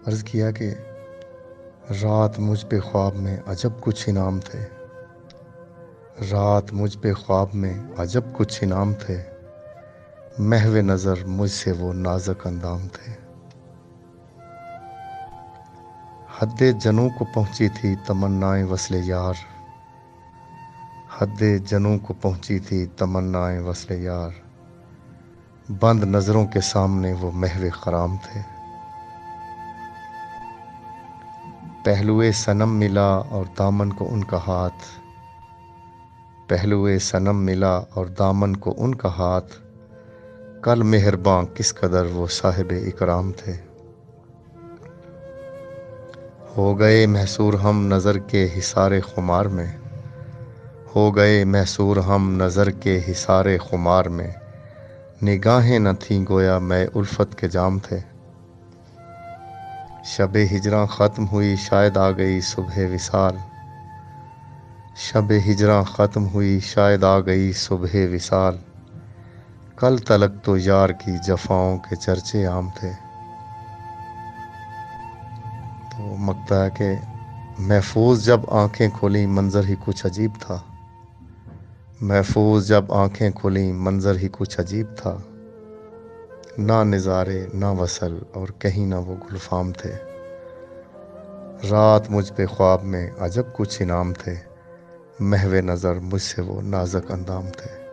عرض کیا کہ رات مجھ پہ خواب میں عجب کچھ انعام تھے، رات مجھ پہ خواب میں عجب کچھ انعام تھے، محو نظر مجھ سے وہ نازک اندام تھے۔ حد جنوں کو پہنچی تھی تمنائیں وصل یار، حد جنوں کو پہنچی تھی تمنائیں وصل یار، بند نظروں کے سامنے وہ محو خرام تھے۔ پہلوئے صنم ملا اور دامن کو ان کا ہاتھ، پہلوئے صنم ملا اور دامن کو ان کا ہاتھ، کل مہرباں کس قدر وہ صاحب اکرام تھے۔ ہو گئے محصور ہم نظر کے حصار خمار میں، ہو گئے محصور ہم نظر کے حصار خمار میں، نگاہیں نہ تھیں گویا مے الفت کے جام تھے۔ شب ہجراں ختم ہوئی شاید آ گئی صبح وصال، شب ہجراں ختم ہوئی شاید آ گئی صبح وصال، کل تلک تو یار کی جفاؤں کے چرچے عام تھے۔ تو مقطع ہے کہ محفوظ جب آنکھیں کھولیں منظر ہی کچھ عجیب تھا، محفوظ جب آنکھیں کھولیں منظر ہی کچھ عجیب تھا، نہ نظارے نہ وصل اور کہیں نہ وہ گلفام تھے۔ رات مجھ پہ خواب میں عجب کچھ انعام تھے، محو نظر مجھ سے وہ نازک اندام تھے۔